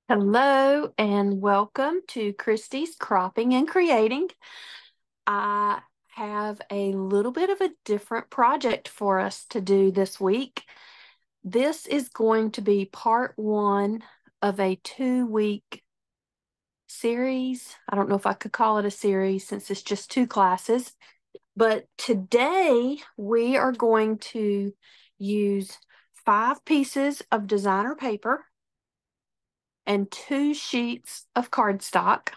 Hello and welcome to Kristi's Cropping and Creating. I have a little bit of a different project for us to do this week. This is going to be part one of a 2-week series. I don't know if I could call it a series since it's just 2 classes, but today we are going to use 5 pieces of designer paper and 2 sheets of cardstock.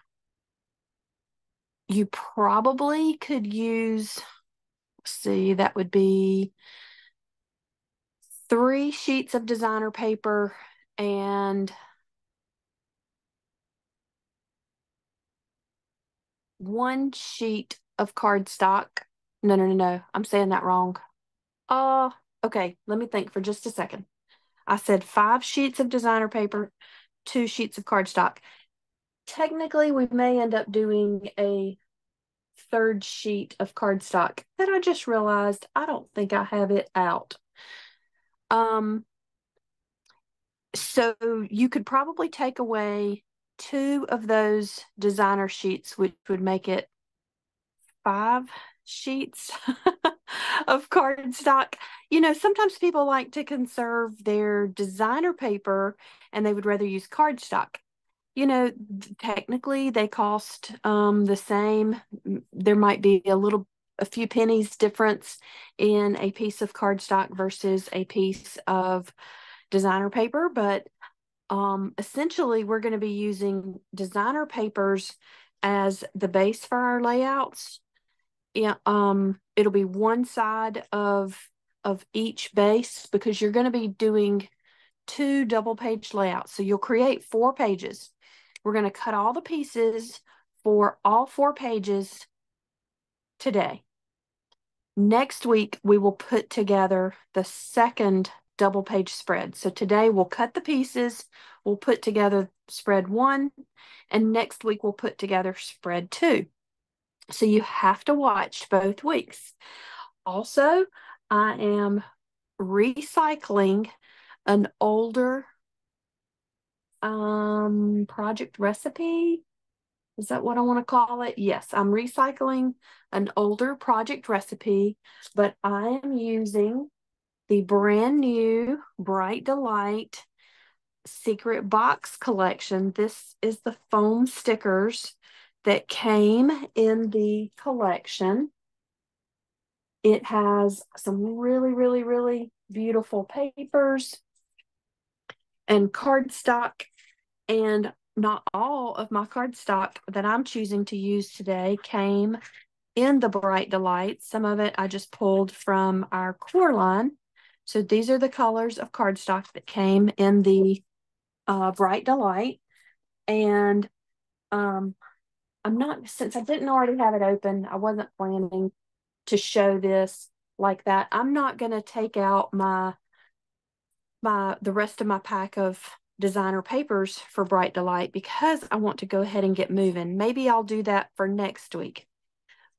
You probably could use, see, that would be 3 sheets of designer paper and 1 sheet of cardstock. No. I'm saying that wrong. Uh, okay, let me think for just a second. I said 5 sheets of designer paper, 2 sheets of cardstock. Technically, we may end up doing a third sheet of cardstock that I just realized I don't think I have it out. Um, So you could probably take away 2 of those designer sheets, which would make it 5 sheets of cardstock. Sometimes people like to conserve their designer paper and they would rather use cardstock. Technically they cost the same. There might be a few pennies difference in a piece of cardstock versus a piece of designer paper, but essentially we're going to be using designer papers as the base for our layouts. Yeah, it'll be one side of each base because you're going to be doing 2 double-page layouts. So you'll create 4 pages. We're going to cut all the pieces for all 4 pages today. Next week, we will put together the second double-page spread. So today we'll cut the pieces, we'll put together spread 1, and next week we'll put together spread 2. So you have to watch both weeks. Also, I am recycling an older project recipe. Is that what I want to call it? Yes, I'm recycling an older project recipe, but I am using the brand new Bright Delight Secret Box collection. This is the foam stickers that came in the collection. It has some really beautiful papers and cardstock, and not all of my cardstock that I'm choosing to use today came in the Bright Delight. Some of it I just pulled from our core line. So these are the colors of cardstock that came in the Bright Delight. And since I didn't already have it open, I wasn't planning to show this like that. I'm not going to take out the rest of my pack of designer papers for Bright Delight because I want to go ahead and get moving. Maybe I'll do that for next week.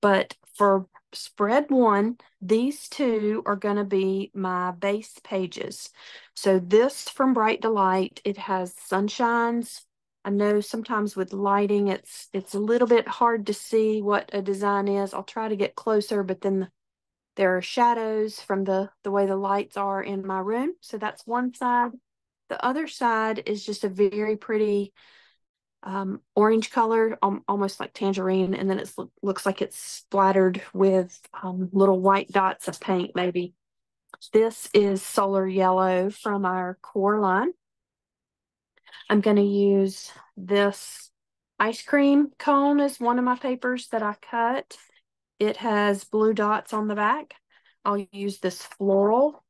But for spread 1, these 2 are going to be my base pages. So this from Bright Delight, it has sunshines. I know sometimes with lighting, it's a little bit hard to see what a design is. I'll try to get closer, but then there are shadows from the way the lights are in my room. So that's one side. The other side is just a very pretty orange color, almost like tangerine, and then it looks like it's splattered with little white dots of paint maybe. This is solar yellow from our core line. I'm going to use this ice cream cone as one of my papers that I cut. It has blue dots on the back. I'll use this floral,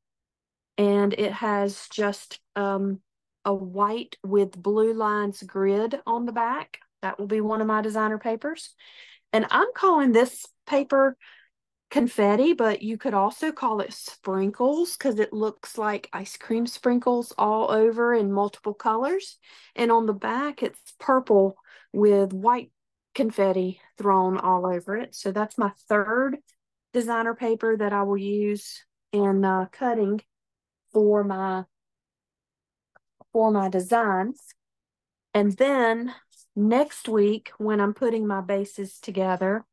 and it has just a white with blue lines grid on the back. That will be one of my designer papers. And I'm calling this paper confetti, but you could also call it sprinkles because it looks like ice cream sprinkles all over in multiple colors. And on the back, it's purple with white confetti thrown all over it. So that's my third designer paper that I will use in cutting for my designs. And then next week, when I'm putting my bases together,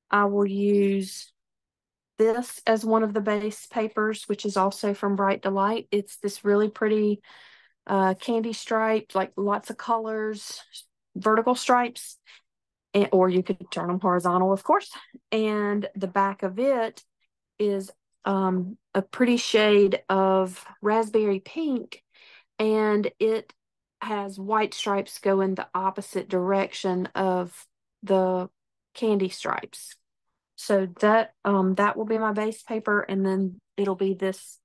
I will use this as one of the base papers, which is also from Bright Delight. It's this really pretty candy stripe, like lots of colors, vertical stripes, or you could turn them horizontal, of course. And the back of it is a pretty shade of raspberry pink, and it has white stripes going the opposite direction of the candy stripes. So that that will be my base paper, and then it'll be this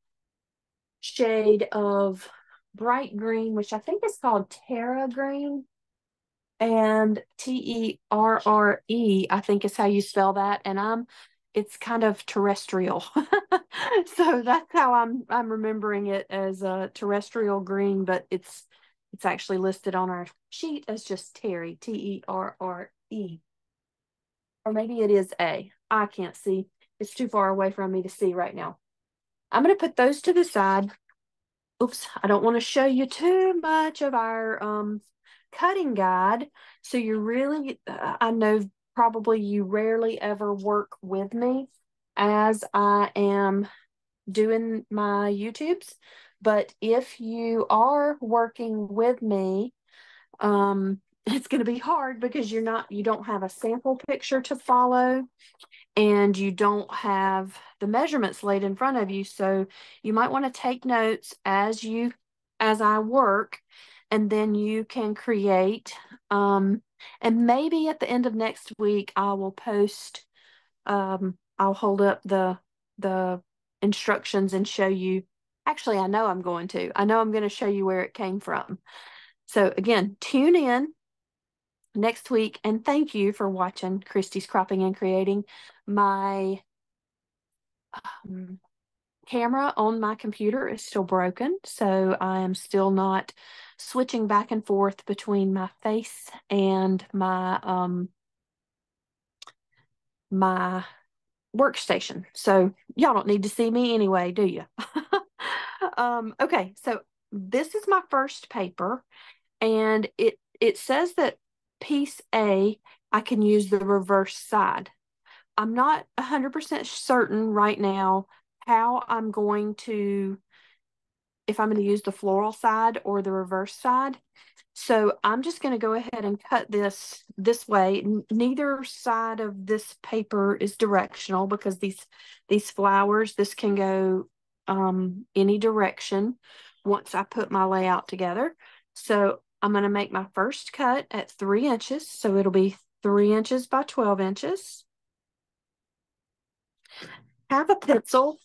shade of bright green, which I think is called Terra Green, and Terre, I think is how you spell that. And it's kind of terrestrial. So that's how I'm remembering it, as a terrestrial green, but it's actually listed on our sheet as just Terry, Terre. Or maybe it is A. I can't see. It's too far away from me to see right now. I'm going to put those to the side. Oops, I don't want to show you too much of our cutting guide. So you really, I know probably you rarely ever work with me as I am doing my YouTubes. But if you are working with me, it's going to be hard because you don't have a sample picture to follow, and you don't have the measurements laid in front of you. So you might want to take notes as I work, and then you can create. And maybe at the end of next week, I will post, I'll hold up the instructions and show you. Actually, I know I'm going to show you where it came from. So again, tune in next week, and thank you for watching Kristi's Cropping and Creating. My camera on my computer is still broken, so I am still not switching back and forth between my face and my workstation. So y'all don't need to see me anyway, do you? Okay, so this is my first paper, and it says that piece A, I can use the reverse side. I'm not 100% certain right now how I'm going to, if I'm going to use the floral side or the reverse side. So I'm just going to go ahead and cut this way. Neither side of this paper is directional, because these flowers, this can go any direction once I put my layout together. So I'm going to make my first cut at 3 inches. So it'll be 3 inches by 12 inches. Have a pencil,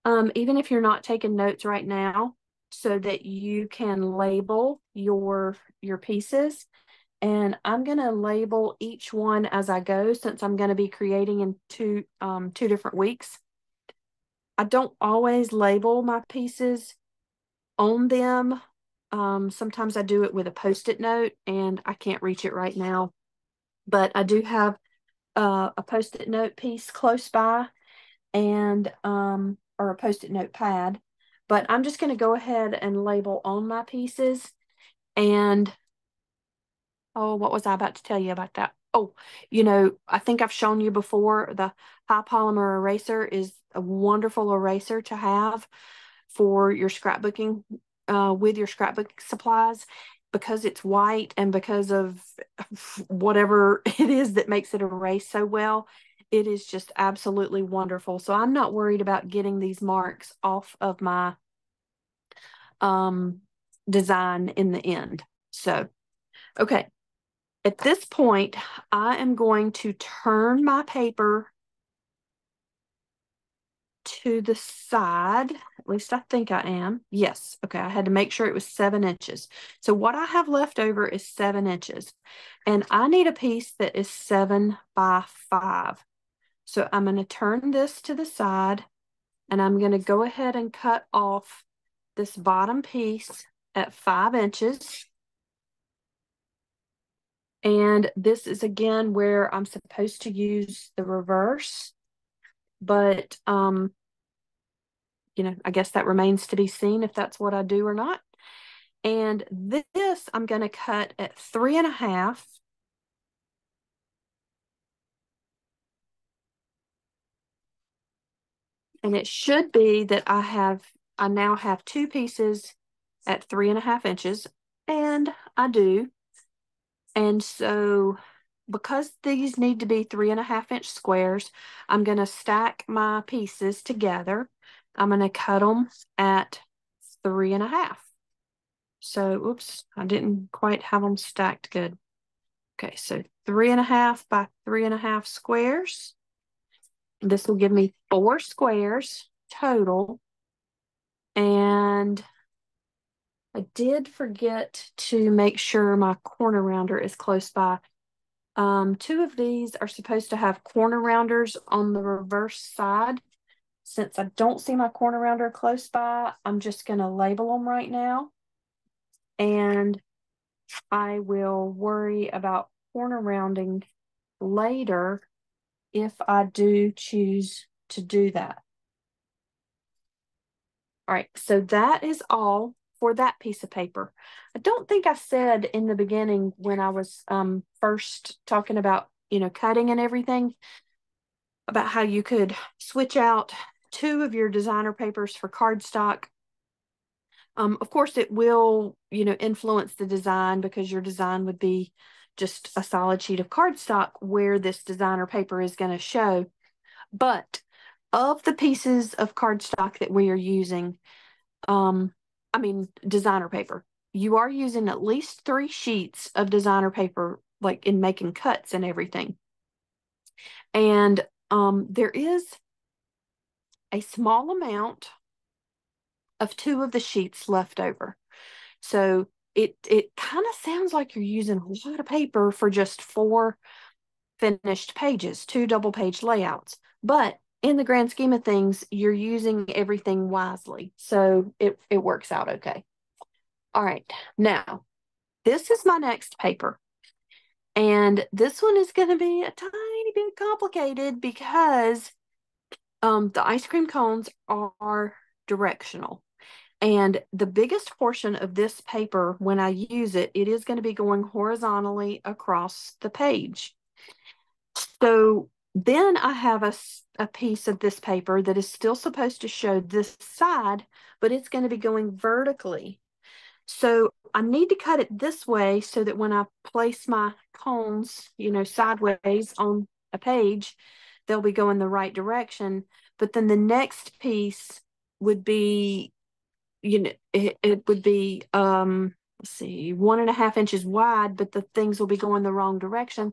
even if you're not taking notes right now, so that you can label your pieces. And I'm going to label each one as I go, since I'm going to be creating in two different weeks. I don't always label my pieces on them. Sometimes I do it with a Post-it note, and I can't reach it right now. But I do have a Post-it note piece close by, and or a Post-it note pad. But I'm just going to go ahead and label on my pieces. And oh, what was I about to tell you about that? Oh, I think I've shown you before, the high polymer eraser is a wonderful eraser to have for your scrapbooking, with your scrapbook supplies, because it's white and because of whatever it is that makes it erase so well. It is just absolutely wonderful. So I'm not worried about getting these marks off of my design in the end. So, okay. At this point, I am going to turn my paper to the side. At least I think I am. Yes. Okay. I had to make sure it was 7 inches. So what I have left over is 7 inches. And I need a piece that is 7 by 5. So I'm going to turn this to the side, and I'm going to go ahead and cut off this bottom piece at 5 inches. And this is again where I'm supposed to use the reverse, but I guess that remains to be seen if that's what I do or not. And this I'm going to cut at 3.5. And it should be that I now have two pieces at 3.5 inches, and I do. And so because these need to be 3.5 inch squares, I'm going to stack my pieces together. I'm going to cut them at 3.5. So, oops, I didn't quite have them stacked good. Okay, so 3.5 by 3.5 squares. This will give me 4 squares total. And I did forget to make sure my corner rounder is close by. Two of these are supposed to have corner rounders on the reverse side. Since I don't see my corner rounder close by, I'm just going to label them right now. And I will worry about corner rounding later if I do choose to do that. All right, so that is all for that piece of paper. I don't think I said in the beginning when I was first talking about, cutting and everything, about how you could switch out 2 of your designer papers for cardstock. Of course, it will, influence the design because your design would be just a solid sheet of cardstock where this designer paper is going to show. But of the pieces of cardstock that we are using, designer paper, you are using at least 3 sheets of designer paper, like in making cuts and everything. And there is a small amount of 2 of the sheets left over. So it kind of sounds like you're using a lot of paper for just 4 finished pages, 2 double page layouts. But in the grand scheme of things, you're using everything wisely. So it works out okay. All right, now this is my next paper. And this one is going to be a tiny bit complicated because the ice cream cones are directional. And the biggest portion of this paper, when I use it, it is going to be going horizontally across the page. So then I have a piece of this paper that is still supposed to show this side, but it's going to be going vertically. So I need to cut it this way so that when I place my cones, sideways on a page, they'll be going the right direction. But then the next piece would be, it would be, let's see, 1.5 inches wide, but the things will be going the wrong direction.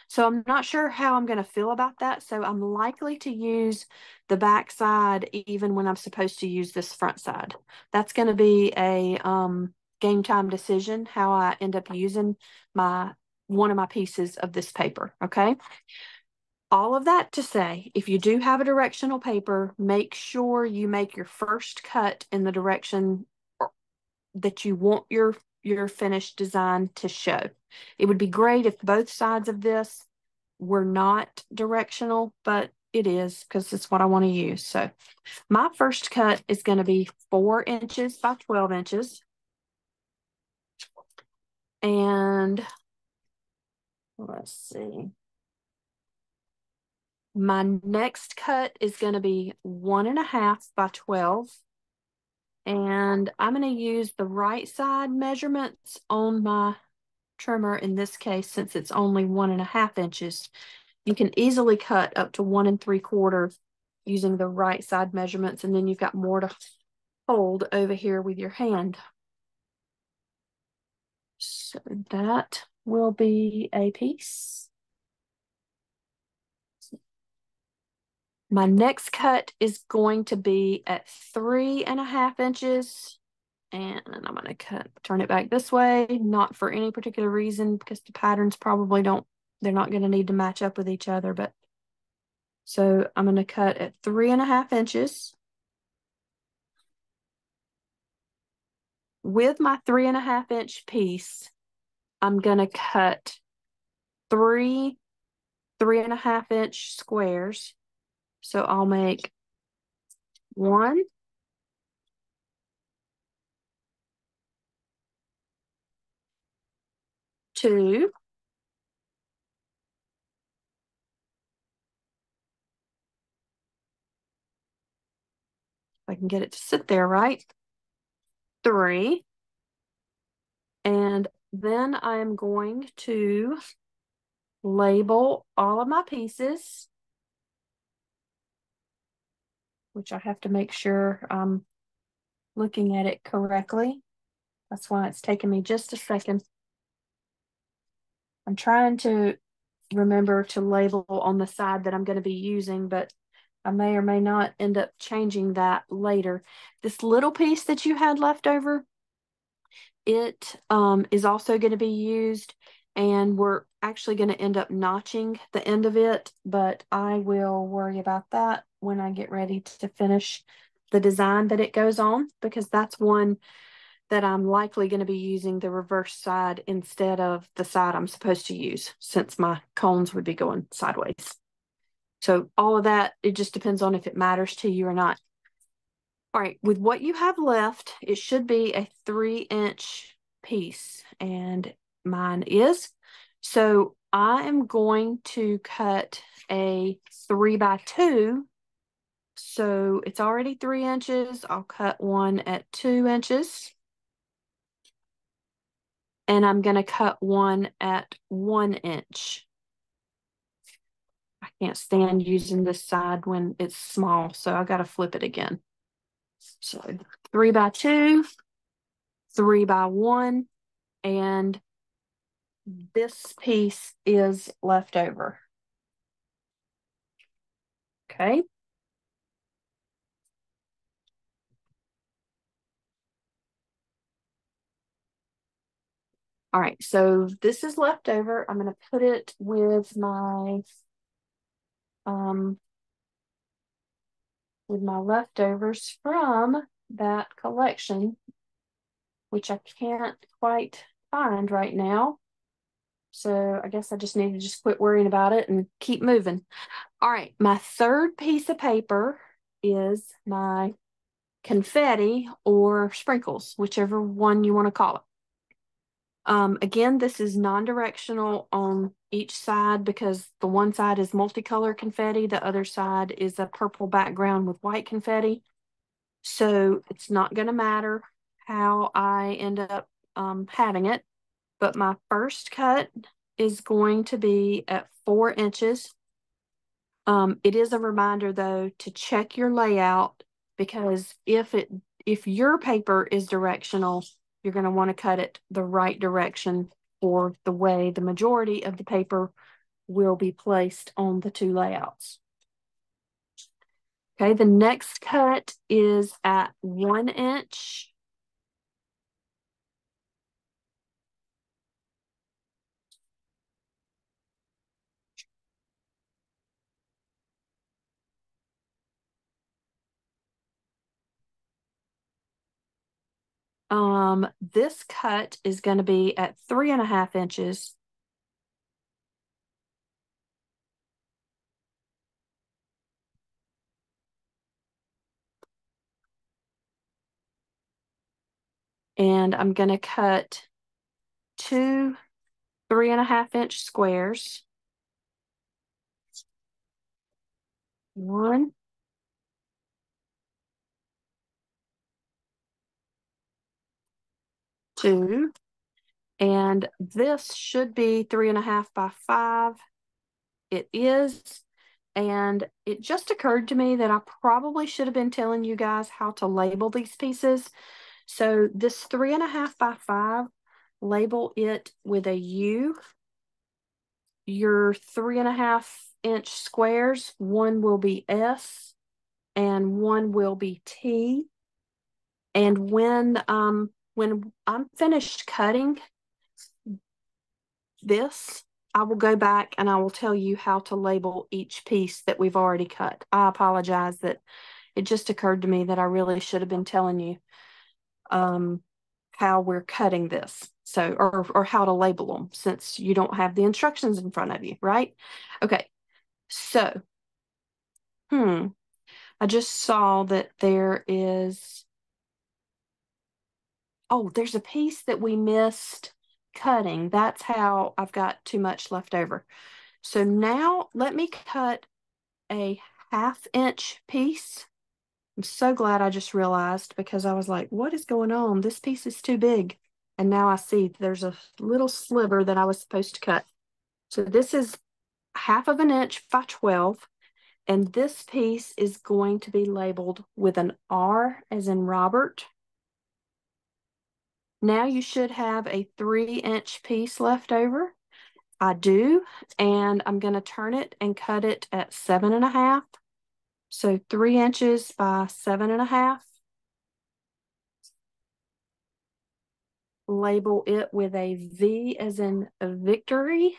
So I'm not sure how I'm going to feel about that. So I'm likely to use the back side even when I'm supposed to use this front side. That's going to be a game time decision, how I end up using one of my pieces of this paper, okay? All of that to say, if you do have a directional paper, make sure you make your first cut in the direction that you want your finished design to show. It would be great if both sides of this were not directional, but it is because it's what I want to use. So my first cut is going to be 4 inches by 12 inches. And let's see. My next cut is going to be 1.5 by 12. And I'm going to use the right side measurements on my trimmer in this case, since it's only 1.5 inches. You can easily cut up to 1 3/4 using the right side measurements, and then you've got more to hold over here with your hand. So that will be a piece. My next cut is going to be at 3.5 inches. And I'm going to turn it back this way, not for any particular reason, because the patterns probably they're not going to need to match up with each other. But so I'm going to cut at 3.5 inches. With my 3.5 inch piece, I'm going to cut 3 3.5 inch squares. So I'll make 1, 2, if I can get it to sit there right, 3, and then I'm going to label all of my pieces, which I have to make sure I'm looking at it correctly. That's why it's taking me just a second. I'm trying to remember to label on the side that I'm going to be using, but I may or may not end up changing that later. This little piece that you had left over, it is also going to be used, and we're actually going to end up notching the end of it, but I will worry about that when I get ready to finish the design that it goes on, because that's one that I'm likely going to be using the reverse side instead of the side I'm supposed to use, since my cones would be going sideways. So all of that, it just depends on if it matters to you or not. All right, with what you have left, it should be a 3-inch piece, and mine is. So I am going to cut a 3x2. So it's already 3 inches. I'll cut one at 2 inches. And I'm going to cut one at 1 inch. I can't stand using this side when it's small, so I got to flip it again. So 3x2, 3x1, and this piece is left over. Okay. All right, so this is left over. I'm going to put it with my leftovers from that collection, which I can't quite find right now. So I guess I just need to just quit worrying about it and keep moving. All right, my third piece of paper is my confetti or sprinkles, whichever one you want to call it. Again, this is non-directional on each side because the one side is multicolor confetti, the other side is a purple background with white confetti. So it's not going to matter how I end up having it. But my first cut is going to be at 4 inches. It is a reminder though to check your layout, because if your paper is directional, you're going to want to cut it the right direction for the way the majority of the paper will be placed on the two layouts. Okay, the next cut is at 1 inch. This cut is going to be at 3.5 inches. And I'm going to cut 2 3.5-inch squares. 1, 2, and this should be 3.5 by 5. It is, and it just occurred to me that I probably should have been telling you guys how to label these pieces. So this 3.5 by 5, label it with a U. Your 3.5-inch squares, one will be S and one will be T. And when I'm finished cutting this, I will go back and I will tell you how to label each piece that we've already cut. I apologize that it just occurred to me that I really should have been telling you how we're cutting this. So, or how to label them, since you don't have the instructions in front of you, right? Okay, so, I just saw that there is, oh, there's a piece that we missed cutting. That's how I've got too much left over. So now let me cut a 1/2 inch piece. I'm so glad I just realized, because I was like, what is going on? This piece is too big. And now I see there's a little sliver that I was supposed to cut. So this is 1/2 inch by 12. And this piece is going to be labeled with an R as in Robert. Now you should have a 3-inch piece left over. I do, and I'm going to turn it and cut it at 7.5. So 3 inches by 7.5. Label it with a V as in a victory.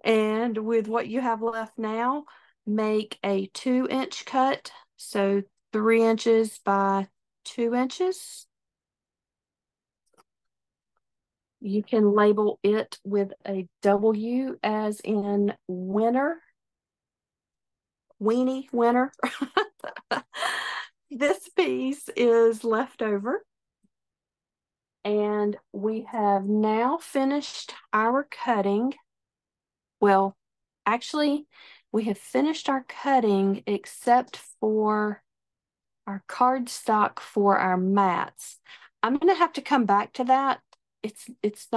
And with what you have left now, make a 2-inch cut. So 3 inches by 2 inches. You can label it with a W as in winner. Weenie winner. This piece is left over. And we have now finished our cutting. Well, actually, we have finished our cutting except for our cardstock for our mats. I'm going to have to come back to that. It's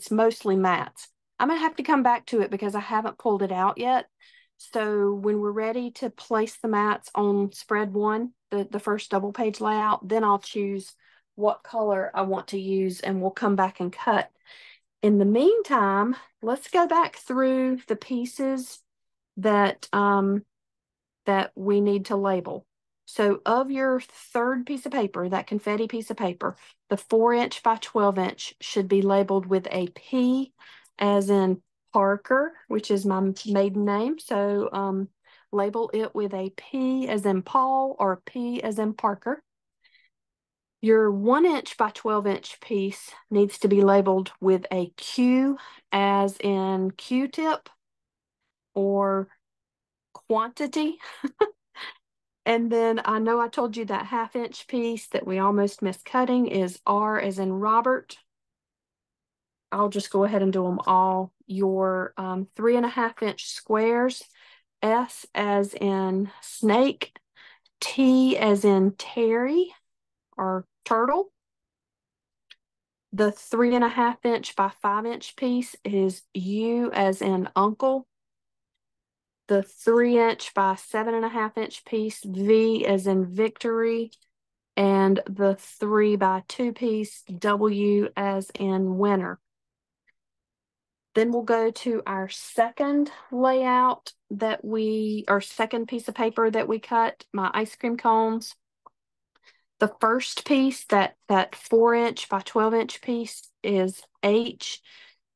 mostly mats. I'm going to have to come back to it because I haven't pulled it out yet. So when we're ready to place the mats on spread 1, the first double page layout, then I'll choose what color I want to use and we'll come back and cut. In the meantime, let's go back through the pieces that that we need to label. So of your third piece of paper, that confetti piece of paper, the 4-inch by 12-inch should be labeled with a P as in Parker, which is my maiden name. So label it with a P as in Paul or P as in Parker. Your 1-inch by 12-inch piece needs to be labeled with a Q as in Q-tip or quantity. And then I know I told you that 1/2 inch piece that we almost missed cutting is R as in Robert. I'll just go ahead and do them all. Your 3.5-inch squares, S as in snake, T as in Terry or turtle. The 3.5-inch by 5-inch piece is U as in uncle. The 3-inch by 7.5-inch piece, V as in victory. And the 3 by 2 piece, W as in winner. Then we'll go to our second layout our second piece of paper that we cut, my ice cream cones. The first piece, that 4-inch by 12-inch piece, is H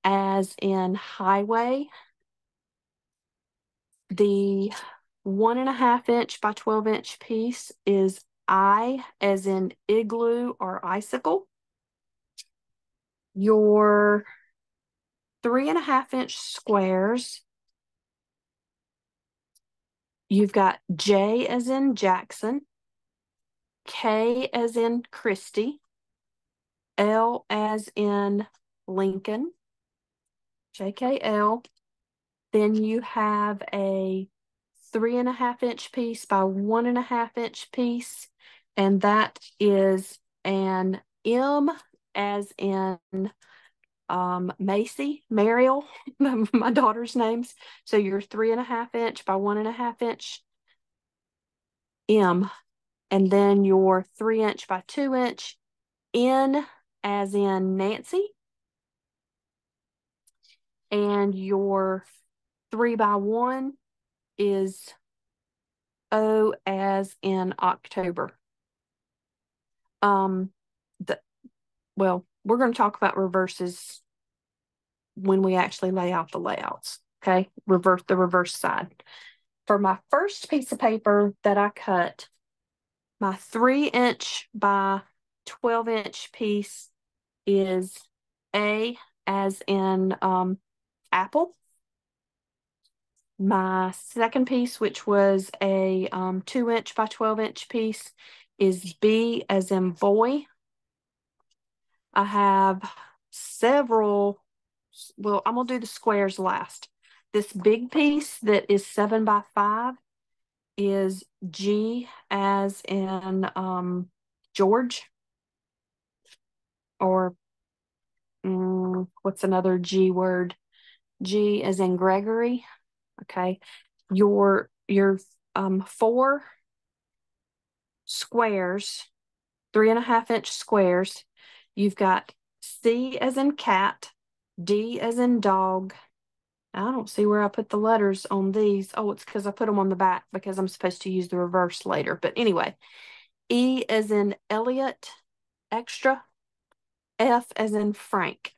as in highway. The 1.5-inch by 12-inch piece is I as in igloo or icicle. Your 3.5-inch squares, you've got J as in Jackson, K as in Kristi, L as in Lincoln, JKL. Then you have a 3.5-inch piece by 1.5-inch piece, and that is an M as in Macy, Mariel, my daughter's names. So your 3.5-inch by 1.5-inch M, and then your 3-inch by 2-inch N as in Nancy, and your 3 by 1 is O as in October. Well, we're going to talk about reverses when we actually lay out the layouts. Okay, the reverse side. For my first piece of paper that I cut, my 3-inch by 12-inch piece is A as in apple. My second piece, which was a 2-inch by 12-inch piece, is B as in boy. I have several, well, I'm gonna do the squares last. This big piece that is 7 by 5 is G as in George, or what's another G word? G as in Gregory. Okay. Your 4 squares, 3.5-inch squares. You've got C as in cat, D as in dog. I don't see where I put the letters on these. Oh, it's because I put them on the back because I'm supposed to use the reverse later. But anyway, E as in Elliot, extra, F as in Frank.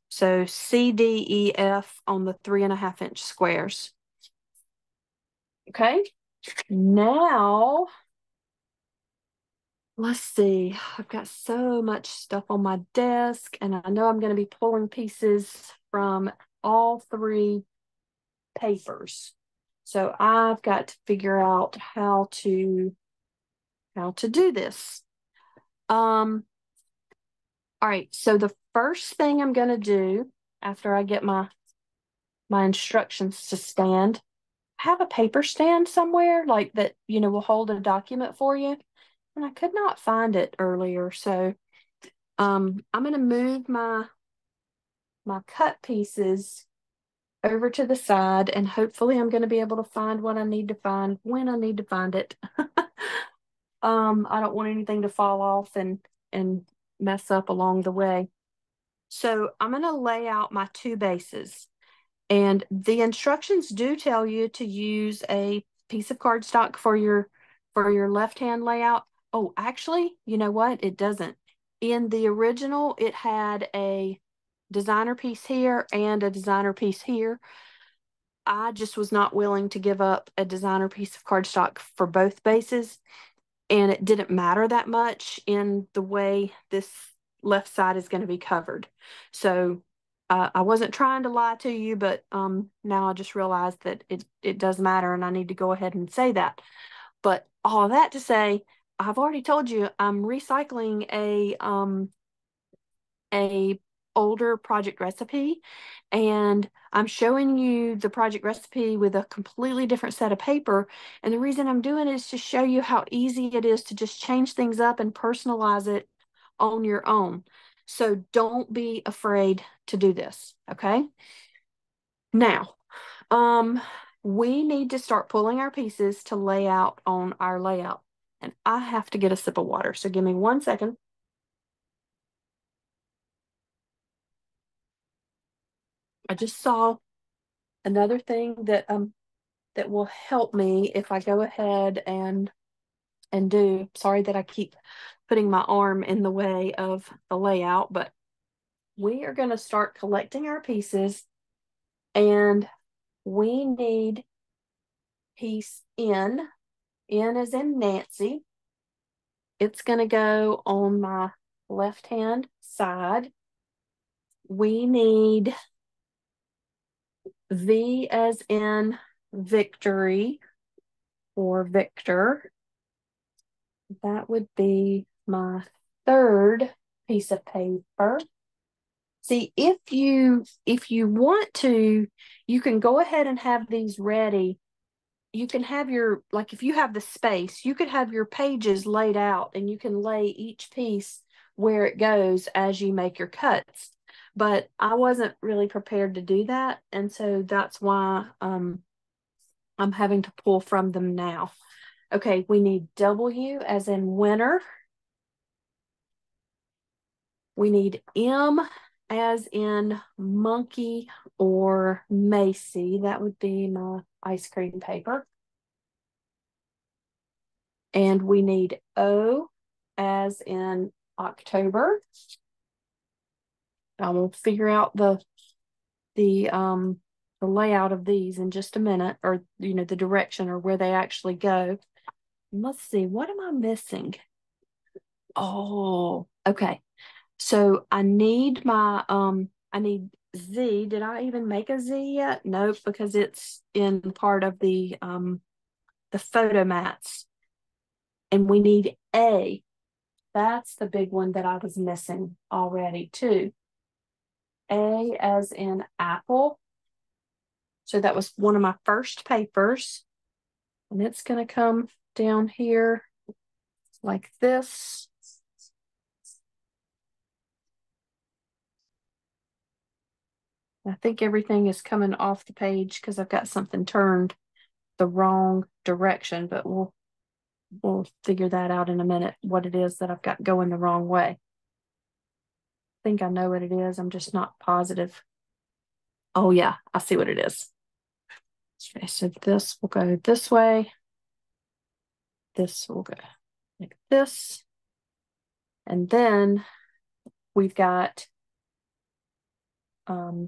So C, D, E, F on the 3.5-inch squares. Okay. Now, let's see. I've got so much stuff on my desk, and I know I'm going to be pulling pieces from all 3 papers. So I've got to figure out how to do this. All right, so the first thing I'm going to do after I get my instructions to stand, have a paper stand somewhere like that, will hold a document for you. And I could not find it earlier. So I'm going to move my cut pieces over to the side, and hopefully I'm going to be able to find what I need to find when I need to find it. I don't want anything to fall off and mess up along the way. So I'm going to lay out my 2 bases, and the instructions do tell you to use a piece of cardstock for your left-hand layout. Oh, actually, you know what? It doesn't. In the original, it had a designer piece here and a designer piece here. I just was not willing to give up a designer piece of cardstock for both bases, and it didn't matter that much in the way this left side is going to be covered. So I wasn't trying to lie to you, but now I just realized that it does matter, and I need to go ahead and say that. But all of that to say, I've already told you I'm recycling a older project recipe, and I'm showing you the project recipe with a completely different set of paper. And the reason I'm doing it is to show you how easy it is to just change things up and personalize it on your own. So don't be afraid to do this, okay? Now, we need to start pulling our pieces to lay out on our layout. And I have to get a sip of water, so give me 1 second. I just saw another thing that will help me if I go ahead and do. Sorry that I keep putting my arm in the way of the layout, but we are going to start collecting our pieces, and we need piece N. N as in Nancy. It's going to go on my left-hand side. We need V as in Victory or Victor. That would be my 3rd piece of paper. See, if you want to, you can go ahead and have these ready. You can have your, like, if you have the space, you could have your pages laid out, and you can lay each piece where it goes as you make your cuts. But I wasn't really prepared to do that, and so that's why I'm having to pull from them now. Okay, we need W as in winter. We need M as in monkey or Macy. That would be my ice cream paper. And we need O as in October. I will figure out the layout of these in just a minute, or the direction or where they actually go. And let's see, what am I missing? Oh, okay. So I need my I need Z. Did I even make a Z yet? Nope, because it's in part of the photo mats. And we need A. That's the big one that I was missing already too. A as in apple. So that was one of my first papers. And it's going to come down here like this. I think everything is coming off the page because I've got something turned the wrong direction, but we'll figure that out in a minute, what it is that I've got going the wrong way. I think I know what it is. I'm just not positive. Oh yeah, I see what it is. Okay, so this will go this way. This will go like this. And then we've got a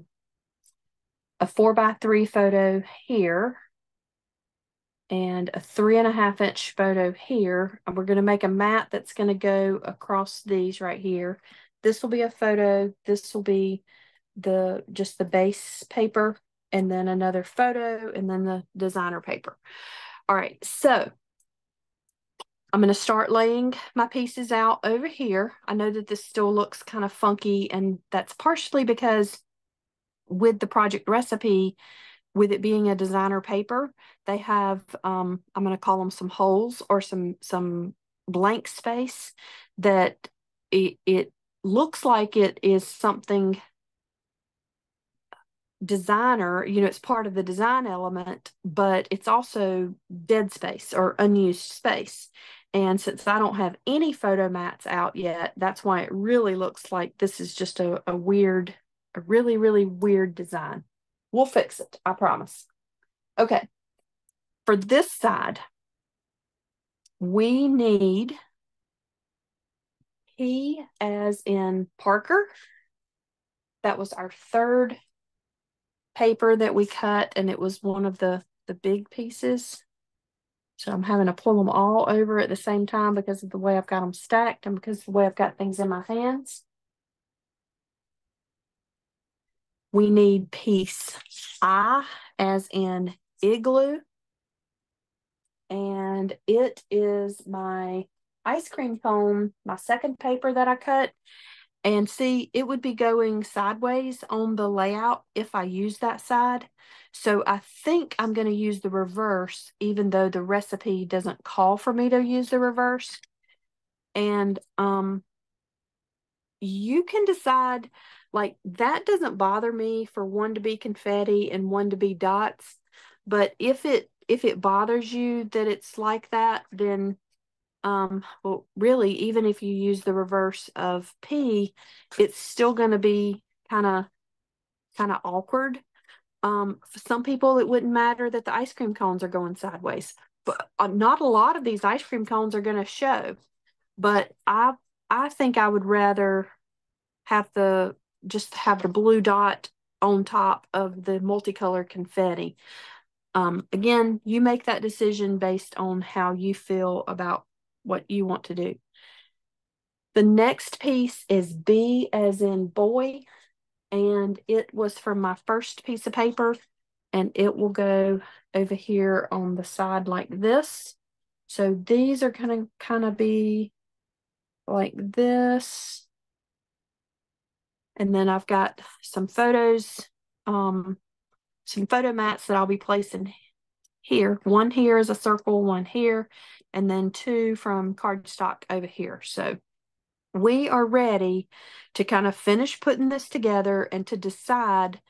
4x3 photo here and a 3.5-inch photo here. And we're going to make a mat that's going to go across these right here. This will be a photo. This will be just the base paper, and then another photo, and then the designer paper. All right, so I'm going to start laying my pieces out over here. I know that this still looks kind of funky, and that's partially because with the project recipe, with it being a designer paper, they have, I'm going to call them some holes or some blank space that it looks like it is something designer, it's part of the design element, but it's also dead space or unused space. And since I don't have any photo mats out yet, that's why it really looks like this is just a really, really weird design. We'll fix it, I promise. Okay, for this side, we need P as in Parker. That was our third paper that we cut, and it was one of the big pieces. So I'm having to pull them all over at the same time because of the way I've got them stacked and because of the way I've got things in my hands. We need piece I as in igloo. And it is my ice cream cone, my second paper that I cut. And see, it would be going sideways on the layout if I use that side. So I think I'm going to use the reverse, even though the recipe doesn't call for me to use the reverse. And you can decide, like, that doesn't bother me for one to be confetti and one to be dots. But if it bothers you that it's like that, then well, really, even if you use the reverse of P, it's still going to be kind of awkward. For some people, it wouldn't matter that the ice cream cones are going sideways, but not a lot of these ice cream cones are going to show. But I think I would rather have just have the blue dot on top of the multicolored confetti. Again, you make that decision based on how you feel about what you want to do. The next piece is B as in boy, and it was from my first piece of paper, and it will go over here on the side like this. So these are going to kind of be like this. And then I've got some photos, some photo mats that I'll be placing here. One here is a circle, one here, and then two from cardstock over here. So we are ready to kind of finish putting this together and to decide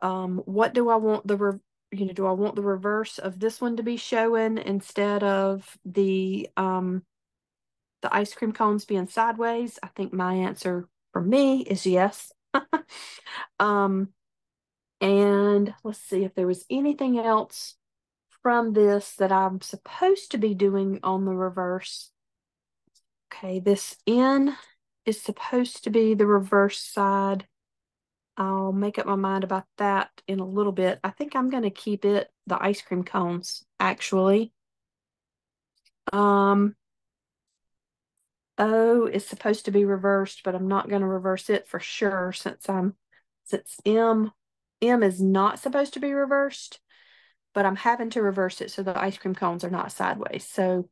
what do I want do I want the reverse of this one to be showing instead of the ice cream cones being sideways? I think my answer for me is yes. And let's see if there was anything else from this that I'm supposed to be doing on the reverse. Okay, this N is supposed to be the reverse side. I'll make up my mind about that in a little bit. I think I'm going to keep it the ice cream cones, actually. O is supposed to be reversed, but I'm not going to reverse it for sure since M is not supposed to be reversed, but I'm having to reverse it so the ice cream cones are not sideways. So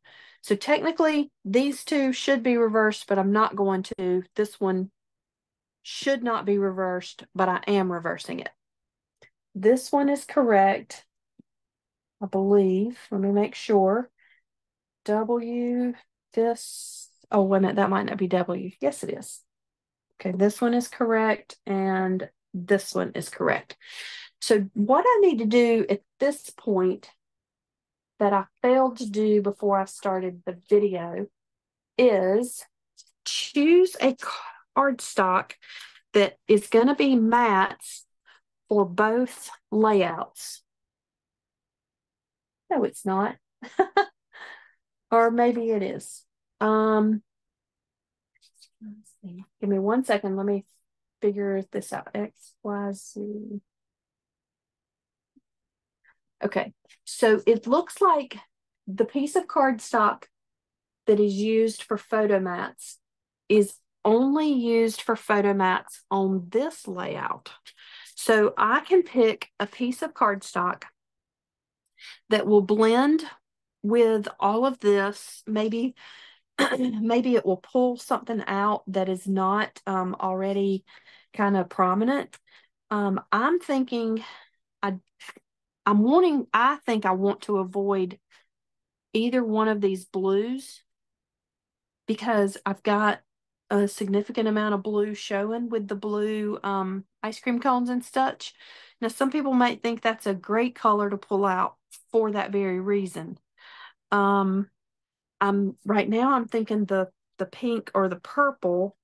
technically these two should be reversed, but I'm not going to. This one should not be reversed, but I am reversing it. This one is correct, I believe. Let me make sure. W, this, oh, wait a minute, that might not be W. Yes, it is. Okay, this one is correct, and this one is correct. So what I need to do at this point that I failed to do before I started the video is choose a cardstock that is going to be mats for both layouts. No, it's not. Or maybe it is. Let's see. Give me 1 second. Let me figure this out. X, Y, Z. Okay, so it looks like the piece of cardstock that is used for photo mats is only used for photo mats on this layout. So I can pick a piece of cardstock that will blend with all of this. Maybe maybe it will pull something out that is not already kind of prominent. I'm thinking I think I want to avoid either one of these blues because I've got a significant amount of blue showing with the blue ice cream cones and such. Now, some people might think that's a great color to pull out for that very reason. Right now I'm thinking the pink or the purple,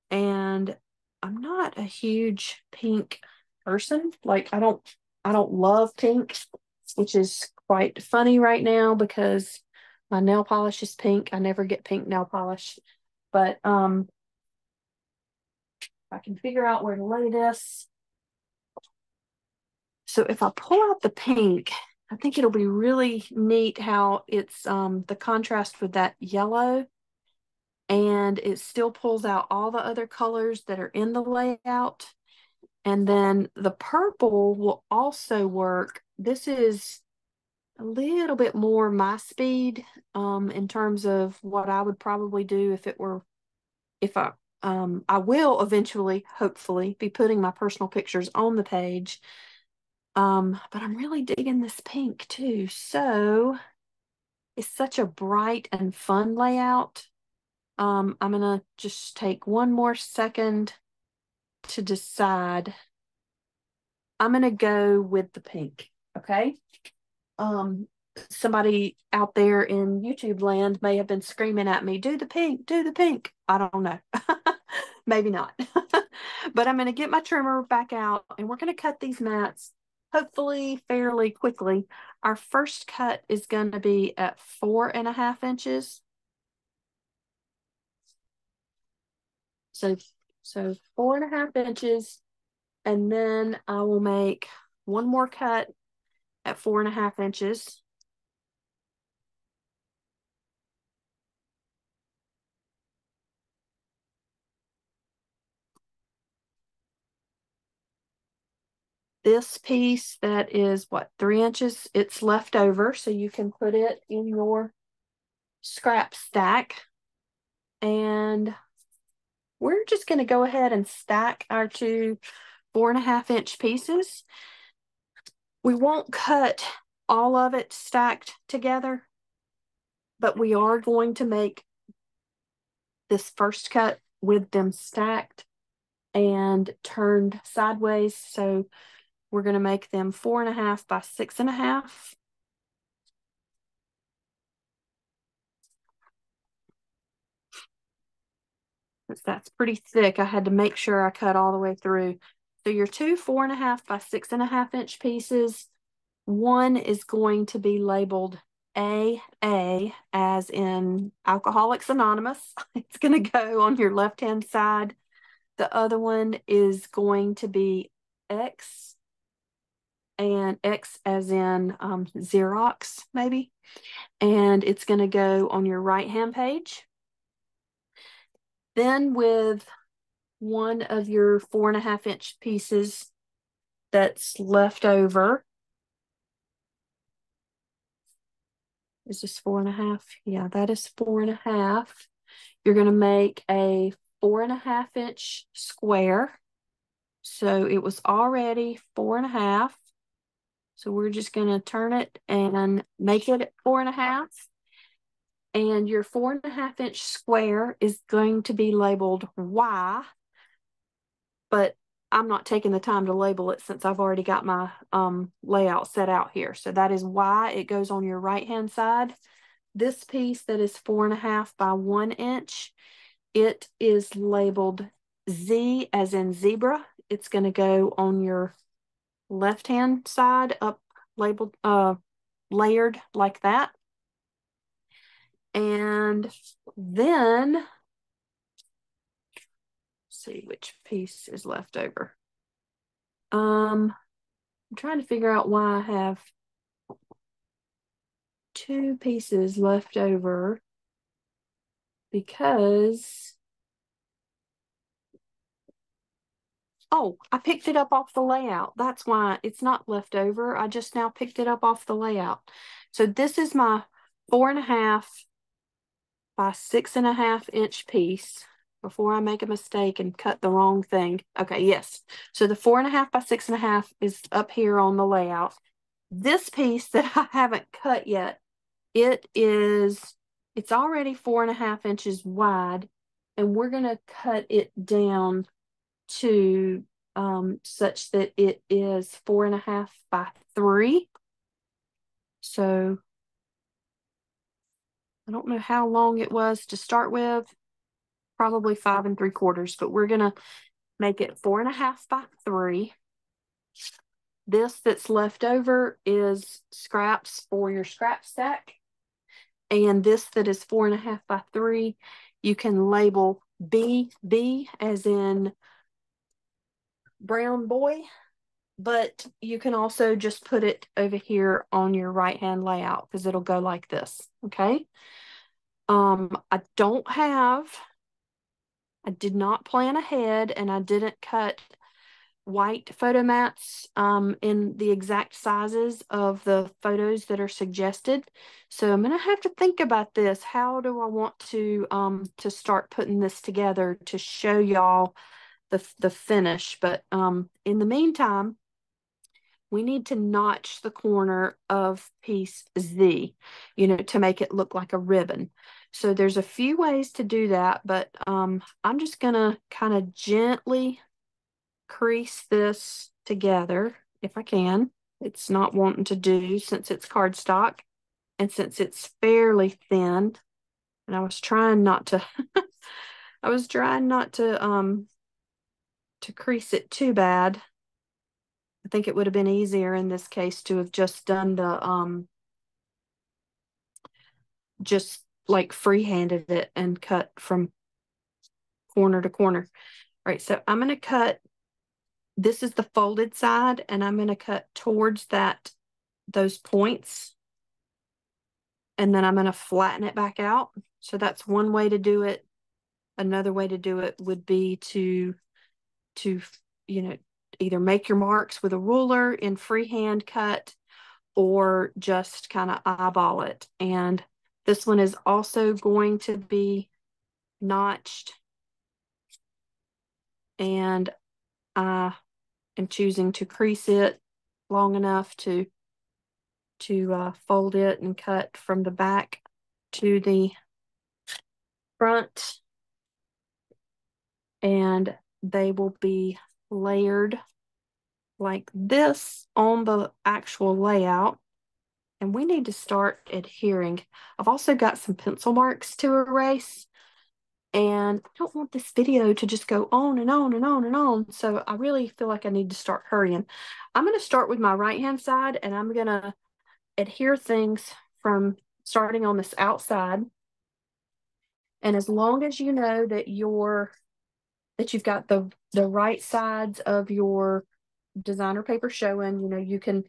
and I'm not a huge pink person. Like I don't love pink, which is quite funny right now because my nail polish is pink. I never get pink nail polish. But I can figure out where to lay this. So if I pull out the pink, I think it'll be really neat how it's the contrast with that yellow, and it still pulls out all the other colors that are in the layout. And then the purple will also work. This is a little bit more my speed in terms of what I would probably do if I will eventually, hopefully, be putting my personal pictures on the page. But I'm really digging this pink too. So it's such a bright and fun layout. I'm gonna just take one more second to decide. I'm gonna go with the pink, okay? Um, Somebody out there in YouTube land may have been screaming at me, do the pink, do the pink. I don't know. Maybe not. But I'm gonna get my trimmer back out and we're gonna cut these mats hopefully fairly quickly. Our first cut is gonna be at 4.5 inches. So 4.5 inches, and then I will make one more cut at 4.5 inches. This piece that is what, 3 inches, it's left over, so you can put it in your scrap stack. And we're just going to go ahead and stack our two 4.5 inch pieces. We won't cut all of it stacked together, but we are going to make this first cut with them stacked and turned sideways. So we're going to make them 4.5 by 6.5. Since that's pretty thick, I had to make sure I cut all the way through. So your two 4.5 by 6.5 inch pieces, one is going to be labeled AA, as in Alcoholics Anonymous. It's going to go on your left-hand side. The other one is going to be X, and X as in Xerox, maybe. And it's going to go on your right-hand page. Then with one of your 4.5 inch pieces that's left over. Is this 4.5? Yeah, that is 4.5. You're going to make a 4.5 inch square. So it was already 4.5. So we're just going to turn it and make it 4.5. And your 4.5 inch square is going to be labeled Y, but I'm not taking the time to label it since I've already got my layout set out here. So that is Y. It goes on your right hand side. This piece that is 4.5 by 1 inch, it is labeled Z as in zebra. It's going to go on your left hand side up, labeled layered like that. And then see which piece is left over. I'm trying to figure out why I have 2 pieces left over, because oh, I picked it up off the layout. That's why it's not left over. I just now picked it up off the layout. So this is my 4.5 by 6.5 inch piece. Before I make a mistake and cut the wrong thing. Okay, yes. So the 4.5 by 6.5 is up here on the layout. This piece that I haven't cut yet, it's already 4.5 inches wide, and we're gonna cut it down to such that it is 4.5 by 3. So I don't know how long it was to start with, probably 5 3/4, but we're gonna make it 4.5 by 3. This that's left over is scraps for your scrap stack. And this that is 4.5 by 3, you can label B as in brown boy, but you can also just put it over here on your right hand layout because it'll go like this. Okay. I did not plan ahead, and I didn't cut white photo mats in the exact sizes of the photos that are suggested. So I'm going to have to think about this. How do I want to start putting this together to show y'all the finish? But in the meantime, we need to notch the corner of piece Z, to make it look like a ribbon. So there's a few ways to do that, but I'm just going to kind of gently crease this together if I can. It's not wanting to do since it's cardstock and since it's fairly thin. And I was trying not to to crease it too bad. I think it would have been easier in this case to have just done the just like free-handed it and cut from corner to corner. All right, so I'm going to cut. This is the folded side, and I'm going to cut towards those points, and then I'm going to flatten it back out. So that's one way to do it. Another way to do it would be to either make your marks with a ruler in freehand cut, or just kind of eyeball it. And this one is also going to be notched, and I am choosing to crease it long enough to fold it and cut from the back to the front, and they will be layered like this on the actual layout. And we need to start adhering. I've also got some pencil marks to erase, and I don't want this video to just go on and on and on and on. So I really feel like I need to start hurrying. I'm going to start with my right hand side, and I'm going to adhere things from starting on this outside. And as long as you know that you've got the right sides of your designer paper showing, you can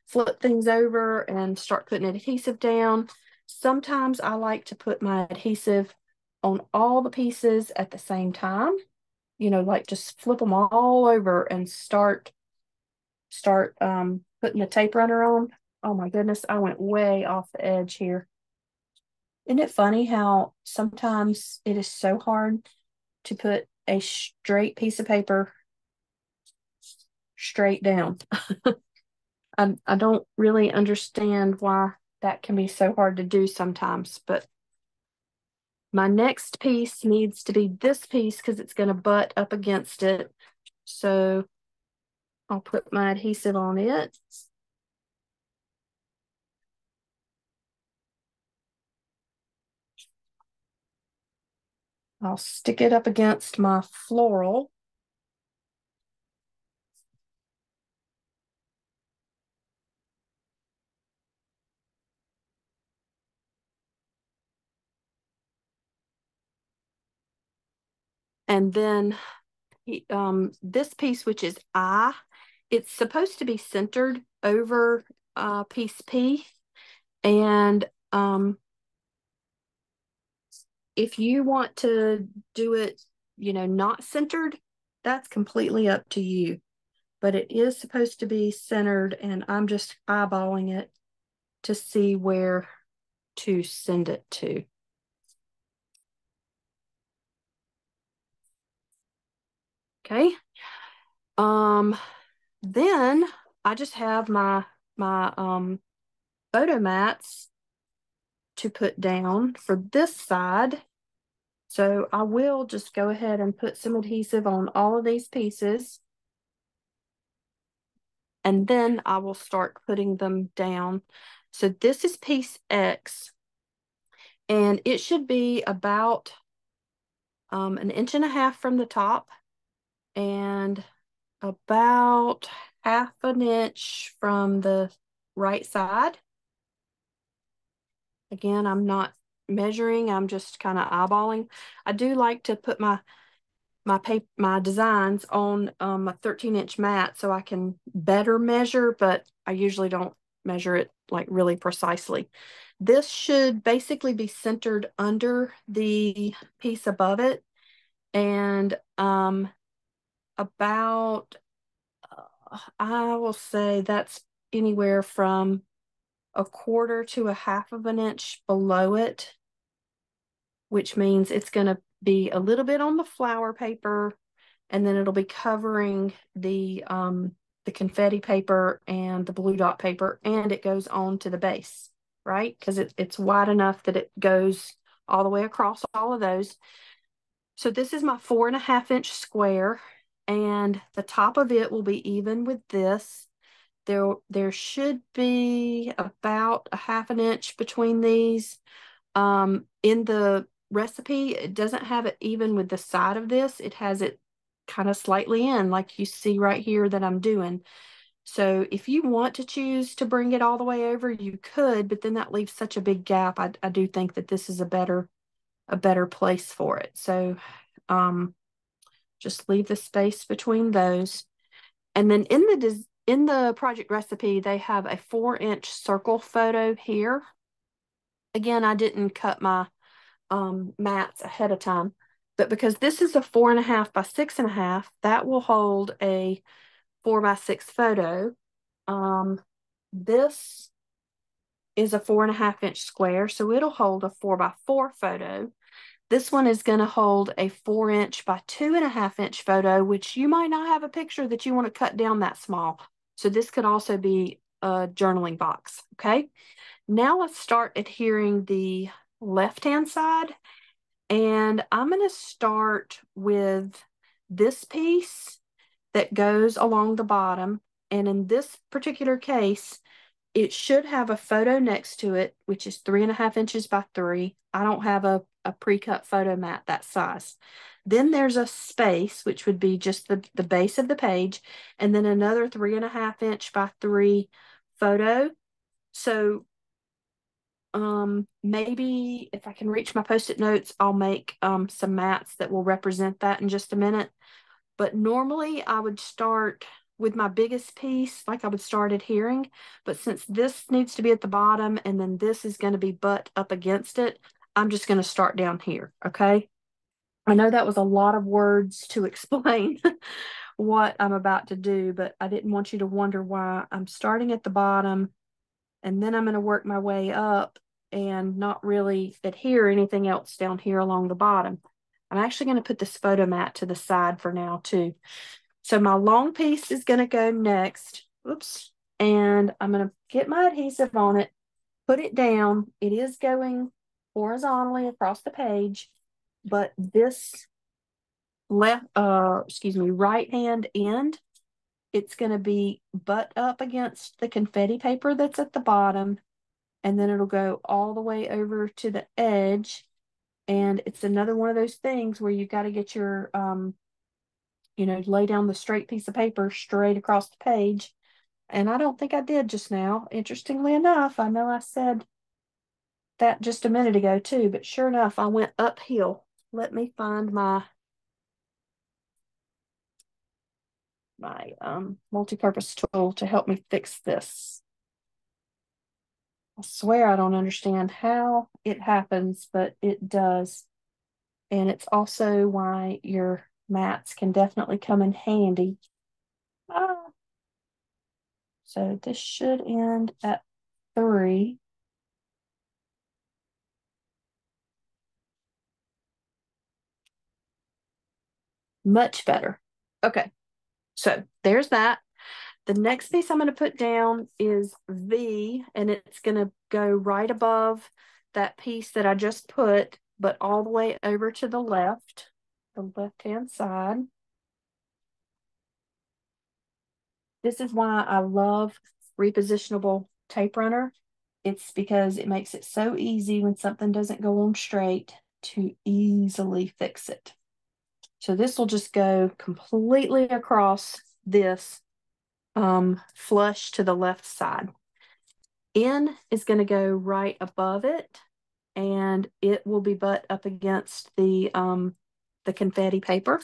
flip things over and start putting adhesive down. Sometimes I like to put my adhesive on all the pieces at the same time, like just flip them all over and start putting the tape runner on. Oh my goodness, I went way off the edge here. Isn't it funny how sometimes it is so hard to put a straight piece of paper straight down. I don't really understand why that can be so hard to do sometimes, but my next piece needs to be this piece because it's going to butt up against it. So I'll put my adhesive on it. I'll stick it up against my floral. And then this piece, which is I, it's supposed to be centered over piece P. And if you want to do it, not centered, that's completely up to you. But it is supposed to be centered, and I'm just eyeballing it to see where to send it to. Okay. Then I just have my photo mats to put down for this side. So I will just go ahead and put some adhesive on all of these pieces. And then I will start putting them down. So this is piece X, and it should be about 1.5 inches from the top and about 1/2 inch from the right side. Again, I'm not measuring, I'm just kind of eyeballing. I do like to put my designs on a 13-inch mat so I can better measure, but I usually don't measure it like really precisely. This should basically be centered under the piece above it, and about I will say that's anywhere from 1/4 to 1/2 inch below it, which means it's going to be a little bit on the flower paper, and then it'll be covering the confetti paper and the blue dot paper, and it goes on to the base, right? Because it's wide enough that it goes all the way across all of those. So this is my 4.5 inch square, and the top of it will be even with this. There should be about 1/2 inch between these. In the recipe, it doesn't have it even with the side of this. It has it kind of slightly in, like you see right here that I'm doing. So if you want to choose to bring it all the way over, you could, but then that leaves such a big gap. I do think that this is a better place for it. So just leave the space between those. And then in the project recipe, they have a 4-inch circle photo here. Again, I didn't cut my mats ahead of time, but because this is a 4.5 by 6.5, that will hold a 4 by 6 photo. This is a 4.5 inch square, so it'll hold a 4 by 4 photo. This one is going to hold a 4-inch by 2.5 inch photo, which you might not have a picture that you want to cut down that small. So this could also be a journaling box. Okay. Now let's start adhering the left-hand side. And I'm going to start with this piece that goes along the bottom. And in this particular case, it should have a photo next to it, which is 3.5 inches by 3. I don't have a pre-cut photo mat that size. Then there's a space, which would be just the base of the page, and then another 3.5 inch by 3 photo. So maybe if I can reach my post-it notes, I'll make some mats that will represent that in just a minute. But normally I would start with my biggest piece, like I would start adhering. But since this needs to be at the bottom and then this is going to be butt up against it, I'm just going to start down here, okay? I know that was a lot of words to explain what I'm about to do, but I didn't want you to wonder why I'm starting at the bottom and then I'm going to work my way up and not really adhere anything else down here along the bottom. I'm actually going to put this photo mat to the side for now too. So my long piece is going to go next. Oops. And I'm going to get my adhesive on it, put it down. It is going horizontally across the page, but this right hand end, it's going to be butt up against the confetti paper that's at the bottom, and then it'll go all the way over to the edge. And it's another one of those things where you've got to get your, lay down the straight piece of paper straight across the page. And I don't think I did just now. Interestingly enough, I know I said that just a minute ago too, but sure enough, I went uphill. Let me find my multi-purpose tool to help me fix this. I swear I don't understand how it happens, but it does. And it's also why your mats can definitely come in handy. So this should end at 3. Much better. Okay, so there's that. The next piece I'm going to put down is V, and it's going to go right above that piece that I just put, but all the way over to the left-hand side. This is why I love repositionable tape runner. It's because it makes it so easy when something doesn't go on straight to easily fix it. So this will just go completely across this, flush to the left side. N is going to go right above it, and it will be butt up against the confetti paper.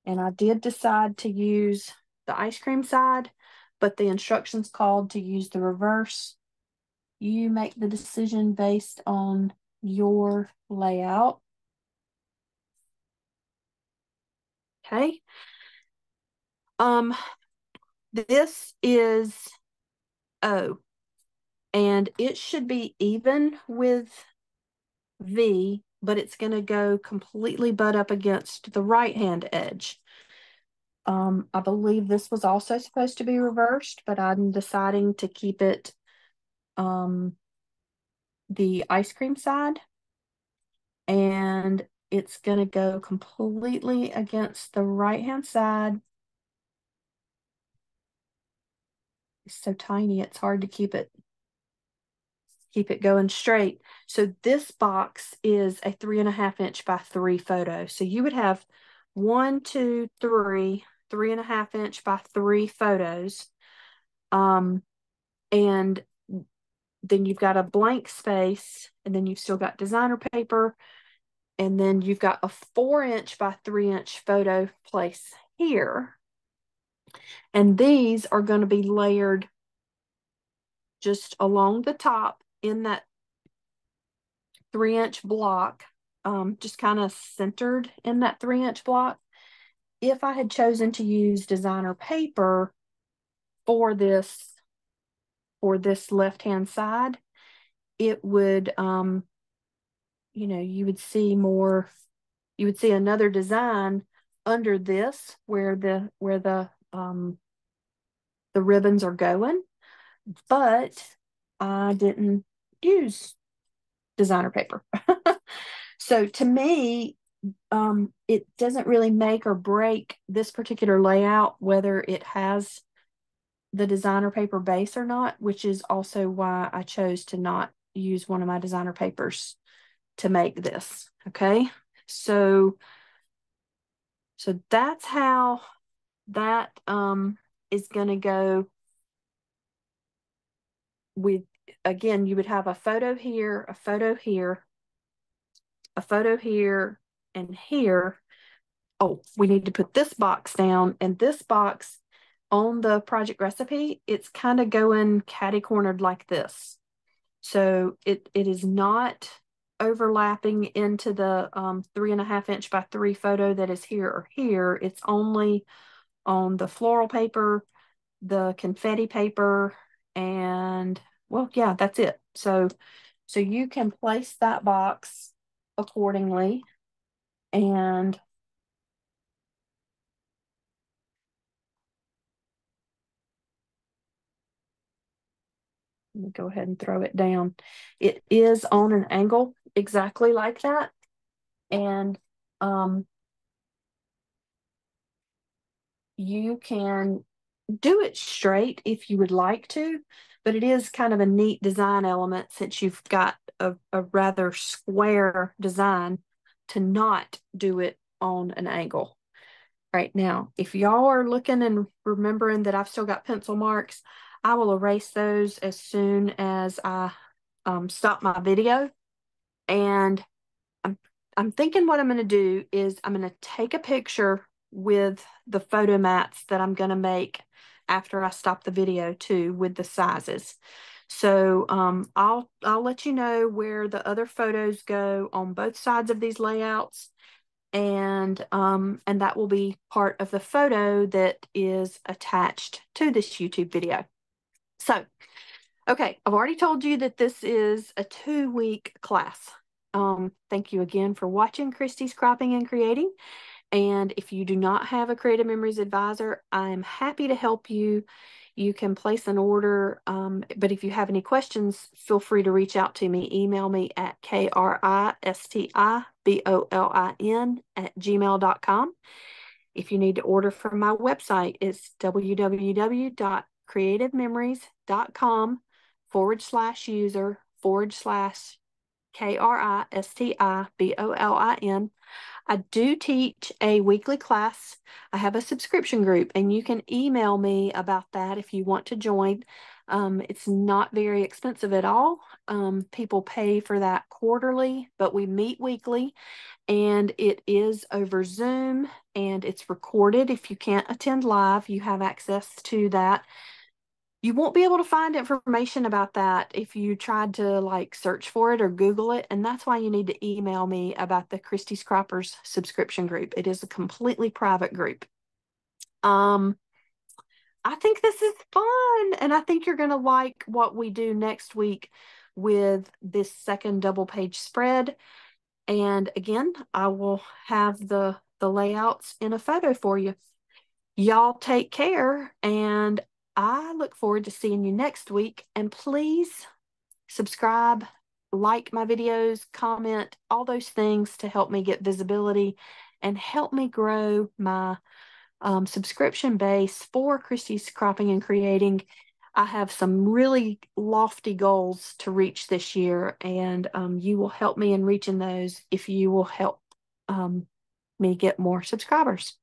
And I did decide to use the ice cream side, but the instructions called to use the reverse. You make the decision based on your layout. Okay. This is O, and it should be even with V, but it's going to go completely butt up against the right hand edge. I believe this was also supposed to be reversed, but I'm deciding to keep it the ice cream side, and it's going to go completely against the right hand side. It's so tiny, it's hard to keep it going straight. So this box is a 3.5 inch by 3 photo. So you would have 1, 2, 3, 3.5 inch by 3 photos. And then you've got a blank space, and then you've still got designer paper, and then you've got a 4 inch by 3 inch photo place here. And these are going to be layered just along the top in that 3 inch block, just kind of centered in that 3 inch block. If I had chosen to use designer paper for this left-hand side, it would, you would see another design under this where the ribbons are going, but I didn't use designer paper. So to me, it doesn't really make or break this particular layout whether it has the designer paper base or not, which is also why I chose to not use one of my designer papers to make this. Okay, so that's how that is going to go. With, again, you would have a photo here, a photo here, a photo here, and here. Oh, we need to put this box down, and this box on the project recipe, it's kind of going catty-cornered like this. So it is not overlapping into the 3.5 inch by 3 photo that is here or here. It's only on the floral paper, the confetti paper, and well, yeah, that's it. So So you can place that box accordingly. And let me go ahead and throw it down. It is on an angle exactly like that. And you can do it straight if you would like to, but it is kind of a neat design element since you've got a rather square design to not do it on an angle. Right now, if y'all are looking and remembering that I've still got pencil marks, I will erase those as soon as I stop my video. And I'm I'm thinking what I'm going to do is I'm going to take a picture with the photo mats that I'm going to make after I stop the video too, with the sizes. So I'll let you know where the other photos go on both sides of these layouts, and that will be part of the photo that is attached to this YouTube video. So, okay, I've already told you that this is a 2-week class. Thank you again for watching Kristi's Cropping and Creating. And if you do not have a Creative Memories advisor, I'm happy to help you. You can place an order, but if you have any questions, feel free to reach out to me. Email me at kristibolin@gmail.com. If you need to order from my website, it's www.creativememoriescom/user/kristibolin. I do teach a weekly class. I have a subscription group, and you can email me about that if you want to join. It's not very expensive at all. People pay for that quarterly, but we meet weekly, and it is over Zoom, and it's recorded. If you can't attend live, you have access to that. You won't be able to find information about that if you tried to like search for it or Google it. And that's why you need to email me about the Kristi's Croppers subscription group. It is a completely private group. I think this is fun. And I think you're going to like what we do next week with this second double page spread. And again, I will have the layouts in a photo for you. Y'all take care, and I look forward to seeing you next week. And please subscribe, like my videos, comment, all those things to help me get visibility and help me grow my subscription base for Kristi's Cropping and Creating. I have some really lofty goals to reach this year, and you will help me in reaching those if you will help me get more subscribers.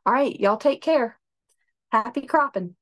All right, y'all take care. Happy cropping.